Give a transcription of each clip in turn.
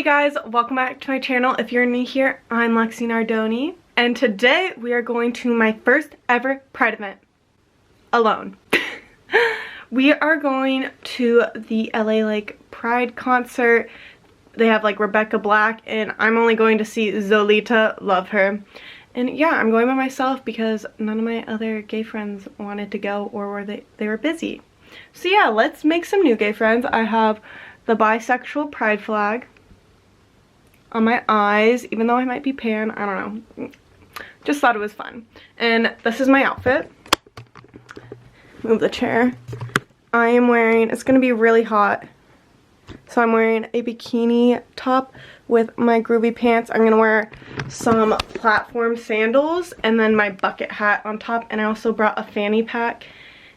Hey guys, welcome back to my channel. If you're new here, I'm Lexi Nardoni, and today we are going to my first ever Pride event alone. We are going to the LA Pride concert. They have Rebecca Black, and I'm only going to see Zolita. Love her. And yeah, I'm going by myself because none of my other gay friends wanted to go, or were they were busy. So yeah, let's make some new gay friends. I have the bisexual pride flag on my eyes, even though I might be pan. I don't know. Just thought it was fun. And this is my outfit. Move the chair. I am wearing, it's gonna be really hot, so I'm wearing a bikini top with my groovy pants. I'm gonna wear some platform sandals and then my bucket hat on top, and I also brought a fanny pack.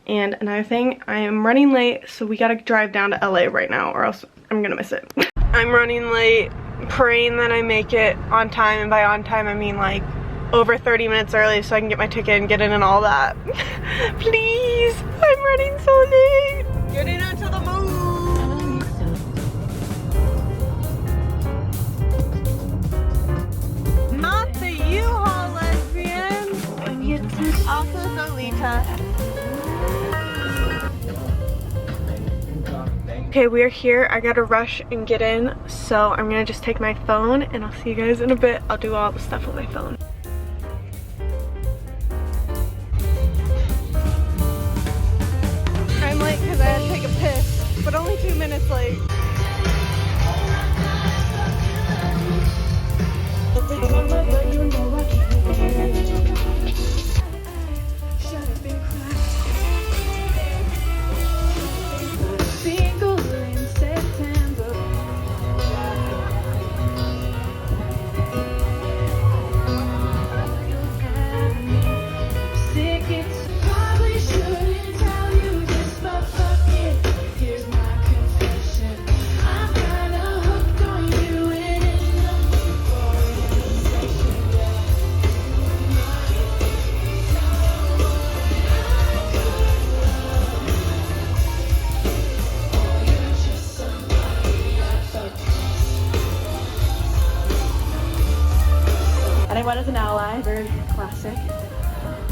And another thing, I am running late, so we gotta drive down to LA right now or else I'm gonna miss it. I'm running late, praying that I make it on time, and by on time I mean over 30 minutes early so I can get my ticket and get in and all that. Please, I'm running so late. Getting into the mood. Not the U-Haul lesbian. Also Zolita. Okay, we're here. I gotta rush and get in, so I'm gonna just take my phone and I'll see you guys in a bit. I'll do all the stuff with my phone. I'm late because I had to take a piss, but only 2 minutes late. And I went as an ally, very classic.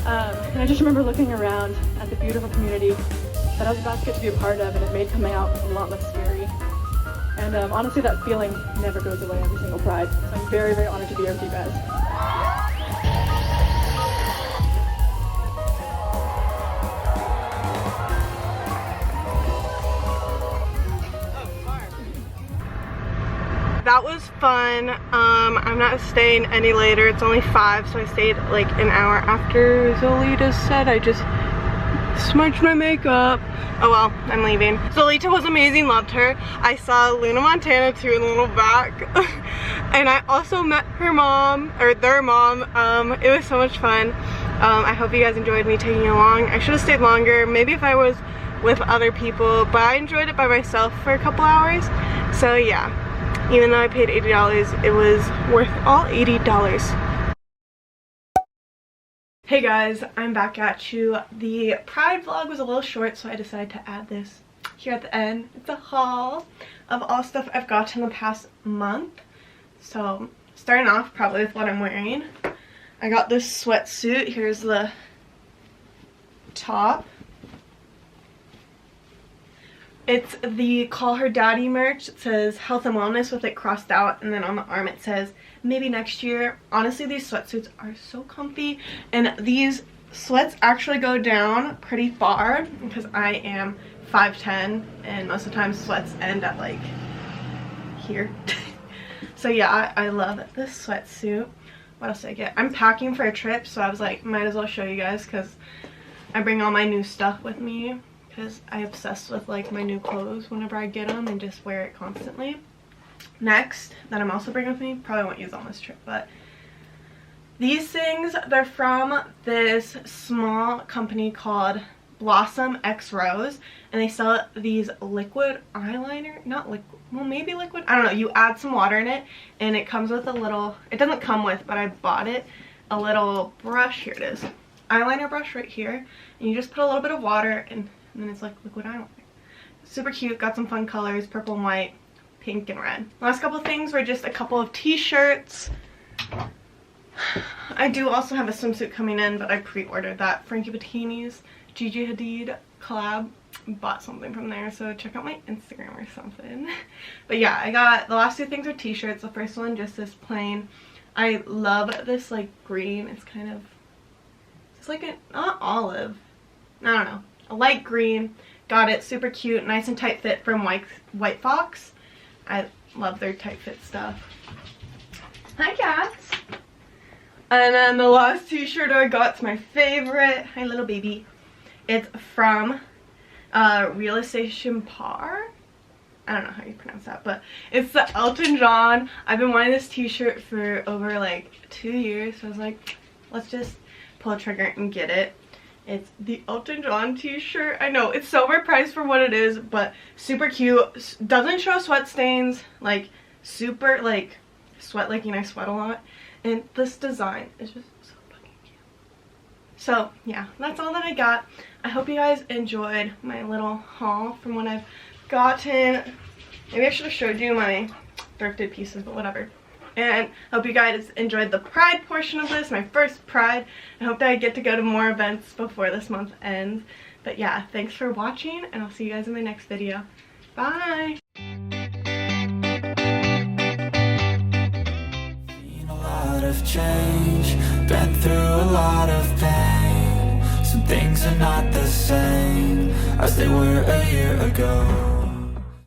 And I just remember looking around at the beautiful community that I was about to get to be a part of, and it made coming out a lot less scary. And honestly, that feeling never goes away every single Pride. So I'm very, very honored to be here with you guys. That was fun. I'm not staying any later. It's only 5, so I stayed an hour after Zolita said. I just smudged my makeup. Oh well, I'm leaving. Zolita was amazing, loved her. I saw Luna Montana too in the little back. And I also met her mom, or their mom. It was so much fun. I hope you guys enjoyed me taking you along. I should have stayed longer, maybe if I was with other people, but I enjoyed it by myself for a couple hours. So yeah. Even though I paid $80, it was worth all $80. Hey guys, I'm back at you. The Pride vlog was a little short, so I decided to add this here at the end. It's a haul of all stuff I've gotten the past month. So, starting off probably with what I'm wearing. I got this sweatsuit. Here's the top. It's the Call Her Daddy merch. It says health and wellness with it crossed out, and then on the arm it says maybe next year. Honestly, these sweatsuits are so comfy, and these sweats actually go down pretty far because I am 5'10", and most of the time sweats end at here. So yeah, I love this sweatsuit. What else did I get? I'm packing for a trip, so I was like, might as well show you guys because I bring all my new stuff with me. Because I obsess with my new clothes whenever I get them and just wear it constantly. Next, that I'm also bringing with me, probably won't use on this trip, but these things, they're from this small company called Blossom X Rose, and they sell these liquid eyeliner, not liquid, well maybe liquid, I don't know, you add some water in it, and it comes with a little, it doesn't come with, but I bought it, a little brush, here it is, eyeliner brush right here, and you just put a little bit of water and then it's liquid eyeliner. Super cute, got some fun colors, purple and white. pink and red. Last couple of things were just a couple of t-shirts. I do also have a swimsuit coming in, but I pre-ordered that. Frankie Bikinis, Gigi Hadid collab. Bought something from there, so check out my Instagram or something. But yeah, I got the last two things are t-shirts. The first one just this plain. I love this like green. It's kind of, it's like a, not olive, I don't know, a light green. Got it, super cute, nice and tight fit from White Fox. I love their tight fit stuff. Hi cats. And then the last t-shirt I got's my favorite. Hi little baby. It's from Realization Par. I don't know how you pronounce that, but it's the Elton John. I've been wanting this t-shirt for over like 2 years, so I was like, let's just pull a trigger and get it. It's the Elton John t-shirt. I know it's so overpriced for what it is, but super cute. Doesn't show sweat stains, like super like sweat like, you know, I sweat a lot. And this design is just so fucking cute. So yeah, that's all that I got. I hope you guys enjoyed my little haul from what I've gotten. Maybe I should have showed you my thrifted pieces, but whatever. And hope you guys enjoyed the Pride portion of this, my first Pride. I hope that I get to go to more events before this month ends. But yeah, thanks for watching, and I'll see you guys in my next video. Bye! Seen a lot of change, been through a lot of pain. Some things are not the same as they were a year ago.